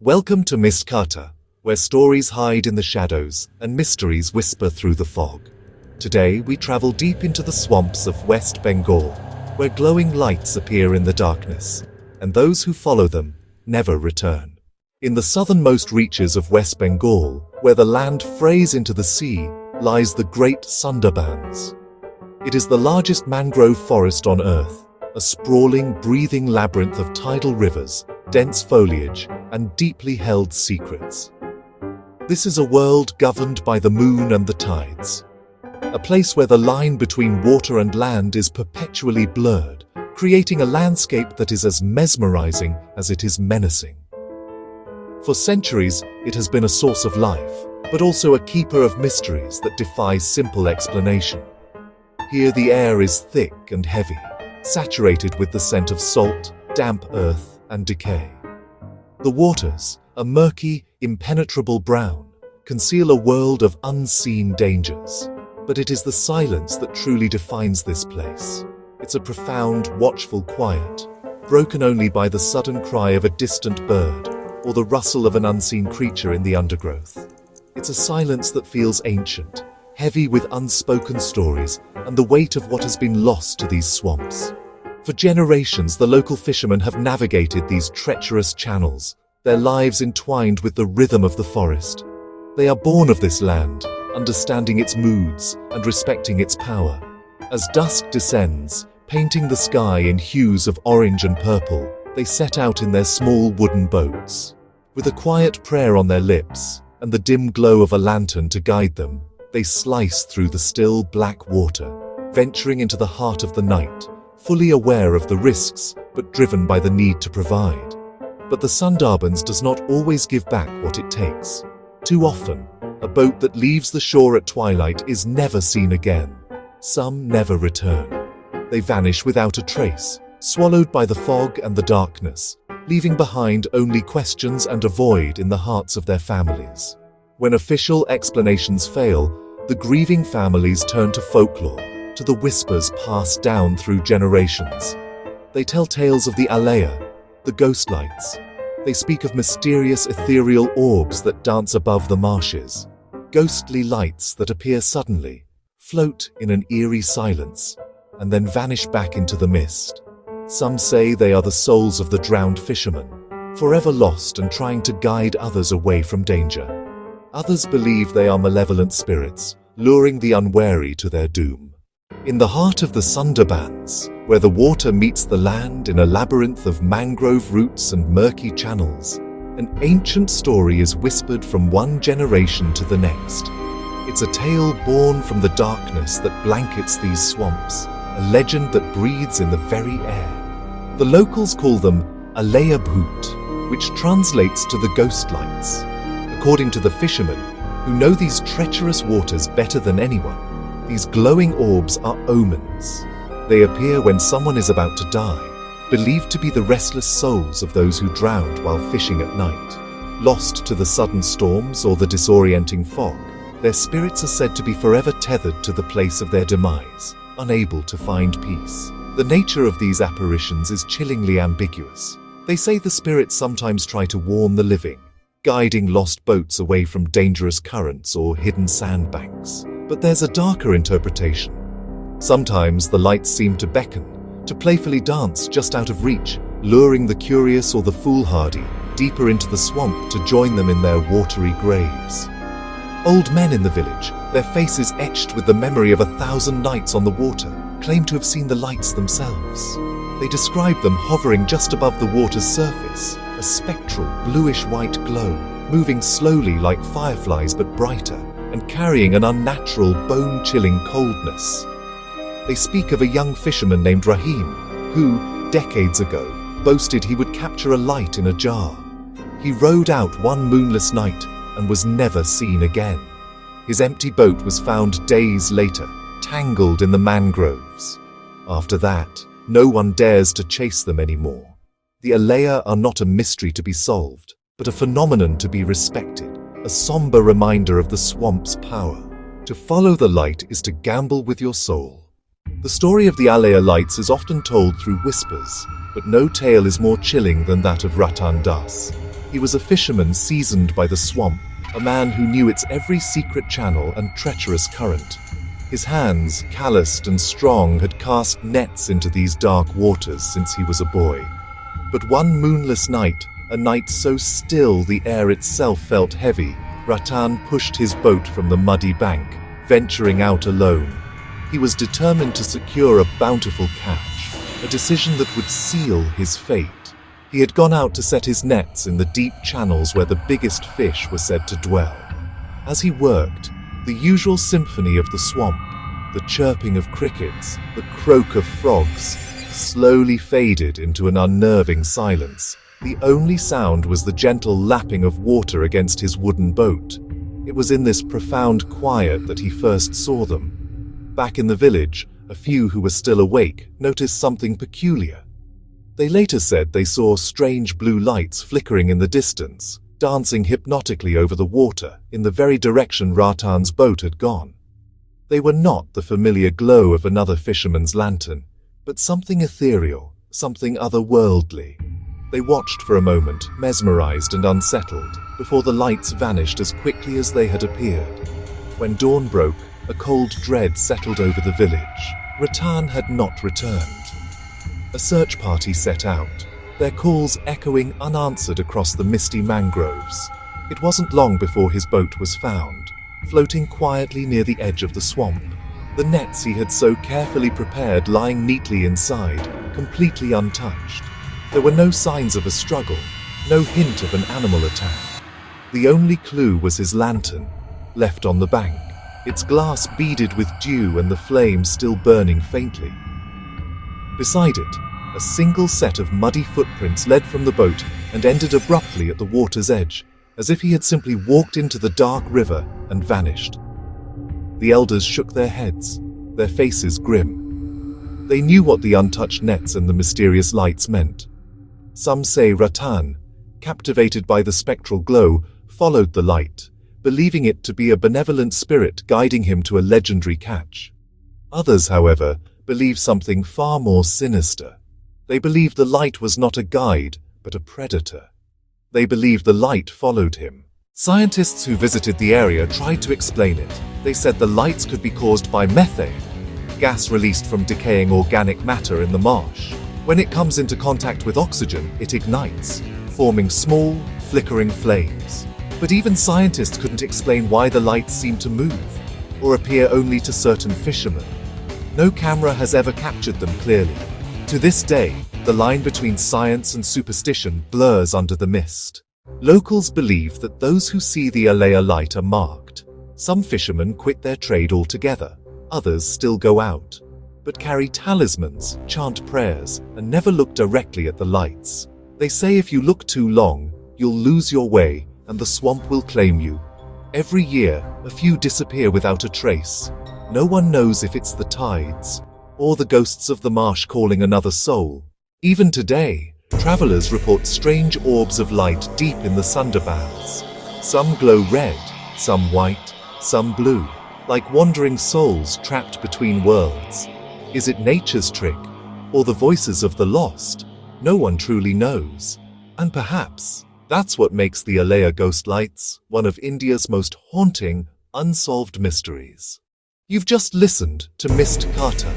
Welcome to Mistkata, where stories hide in the shadows and mysteries whisper through the fog. Today we travel deep into the swamps of West Bengal, where glowing lights appear in the darkness, and those who follow them never return. In the southernmost reaches of West Bengal, where the land frays into the sea, lies the Great Sundarbans. It is the largest mangrove forest on Earth, a sprawling, breathing labyrinth of tidal rivers, dense foliage, and deeply held secrets. This is a world governed by the moon and the tides. A place where the line between water and land is perpetually blurred, creating a landscape that is as mesmerizing as it is menacing. For centuries, it has been a source of life, but also a keeper of mysteries that defy simple explanation. Here the air is thick and heavy, saturated with the scent of salt, damp earth, and decay. The waters, a murky, impenetrable brown, conceal a world of unseen dangers. But it is the silence that truly defines this place. It's a profound, watchful quiet, broken only by the sudden cry of a distant bird or the rustle of an unseen creature in the undergrowth. It's a silence that feels ancient, heavy with unspoken stories and the weight of what has been lost to these swamps. For generations, the local fishermen have navigated these treacherous channels, their lives entwined with the rhythm of the forest. They are born of this land, understanding its moods and respecting its power. As dusk descends, painting the sky in hues of orange and purple, they set out in their small wooden boats. With a quiet prayer on their lips and the dim glow of a lantern to guide them, they slice through the still black water, venturing into the heart of the night, fully aware of the risks, but driven by the need to provide. But the Sundarbans does not always give back what it takes. Too often, a boat that leaves the shore at twilight is never seen again. Some never return. They vanish without a trace, swallowed by the fog and the darkness, leaving behind only questions and a void in the hearts of their families. When official explanations fail, the grieving families turn to folklore, to the whispers passed down through generations. They tell tales of the Aleya, the ghost lights. They speak of mysterious ethereal orbs that dance above the marshes, ghostly lights that appear suddenly, float in an eerie silence, and then vanish back into the mist. Some say they are the souls of the drowned fishermen, forever lost and trying to guide others away from danger. Others believe they are malevolent spirits, luring the unwary to their doom. In the heart of the Sundarbans, where the water meets the land in a labyrinth of mangrove roots and murky channels, an ancient story is whispered from one generation to the next. It's a tale born from the darkness that blankets these swamps, a legend that breathes in the very air. The locals call them Aleya Bhoot, which translates to the ghost lights. According to the fishermen, who know these treacherous waters better than anyone, these glowing orbs are omens. They appear when someone is about to die, believed to be the restless souls of those who drowned while fishing at night. Lost to the sudden storms or the disorienting fog, their spirits are said to be forever tethered to the place of their demise, unable to find peace. The nature of these apparitions is chillingly ambiguous. They say the spirits sometimes try to warn the living, guiding lost boats away from dangerous currents or hidden sandbanks. But there's a darker interpretation. Sometimes the lights seem to beckon, to playfully dance just out of reach, luring the curious or the foolhardy deeper into the swamp to join them in their watery graves. Old men in the village, their faces etched with the memory of 1,000 nights on the water, claim to have seen the lights themselves. They describe them hovering just above the water's surface, a spectral, bluish-white glow, moving slowly like fireflies but brighter, and carrying an unnatural, bone-chilling coldness. They speak of a young fisherman named Rahim, who, decades ago, boasted he would capture a light in a jar. He rowed out one moonless night and was never seen again. His empty boat was found days later, tangled in the mangroves. After that, no one dares to chase them anymore. The Aleya are not a mystery to be solved, but a phenomenon to be respected. A somber reminder of the swamp's power. To follow the light is to gamble with your soul. The story of the Aleya Lights is often told through whispers, but no tale is more chilling than that of Ratan Das. He was a fisherman seasoned by the swamp, a man who knew its every secret channel and treacherous current. His hands, calloused and strong, had cast nets into these dark waters since he was a boy. But one moonless night, a night so still the air itself felt heavy, Ratan pushed his boat from the muddy bank, venturing out alone. He was determined to secure a bountiful catch, a decision that would seal his fate. He had gone out to set his nets in the deep channels where the biggest fish were said to dwell. As he worked, the usual symphony of the swamp, the chirping of crickets, the croak of frogs, slowly faded into an unnerving silence. The only sound was the gentle lapping of water against his wooden boat. It was in this profound quiet that he first saw them. Back in the village, a few who were still awake noticed something peculiar. They later said they saw strange blue lights flickering in the distance, dancing hypnotically over the water in the very direction Ratan's boat had gone. They were not the familiar glow of another fisherman's lantern, but something ethereal, something otherworldly. They watched for a moment, mesmerized and unsettled, before the lights vanished as quickly as they had appeared. When dawn broke, a cold dread settled over the village. Ratan had not returned. A search party set out, their calls echoing unanswered across the misty mangroves. It wasn't long before his boat was found, floating quietly near the edge of the swamp, the nets he had so carefully prepared lying neatly inside, completely untouched. There were no signs of a struggle, no hint of an animal attack. The only clue was his lantern, left on the bank, its glass beaded with dew and the flame still burning faintly. Beside it, a single set of muddy footprints led from the boat and ended abruptly at the water's edge, as if he had simply walked into the dark river and vanished. The elders shook their heads, their faces grim. They knew what the untouched nets and the mysterious lights meant. Some say Ratan, captivated by the spectral glow, followed the light, believing it to be a benevolent spirit guiding him to a legendary catch. Others, however, believe something far more sinister. They believe the light was not a guide, but a predator. They believe the light followed him. Scientists who visited the area tried to explain it. They said the lights could be caused by methane, gas released from decaying organic matter in the marsh. When it comes into contact with oxygen, it ignites, forming small, flickering flames. But even scientists couldn't explain why the lights seemed to move, or appear only to certain fishermen. No camera has ever captured them clearly. To this day, the line between science and superstition blurs under the mist. Locals believe that those who see the Aleya light are marked. Some fishermen quit their trade altogether, others still go out, but carry talismans, chant prayers, and never look directly at the lights. They say if you look too long, you'll lose your way and the swamp will claim you. Every year, a few disappear without a trace. No one knows if it's the tides, or the ghosts of the marsh calling another soul. Even today, travelers report strange orbs of light deep in the sunderbands. Some glow red, some white, some blue, like wandering souls trapped between worlds. Is it nature's trick, or the voices of the lost? No one truly knows. And perhaps that's what makes the Aleya ghost lights one of India's most haunting, unsolved mysteries. You've just listened to Mist Kata,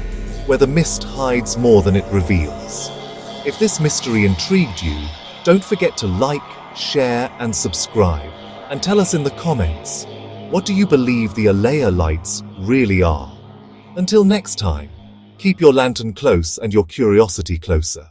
where the mist hides more than it reveals. If this mystery intrigued you, don't forget to like, share, and subscribe. And tell us in the comments, what do you believe the Aleya lights really are? Until next time, keep your lantern close and your curiosity closer.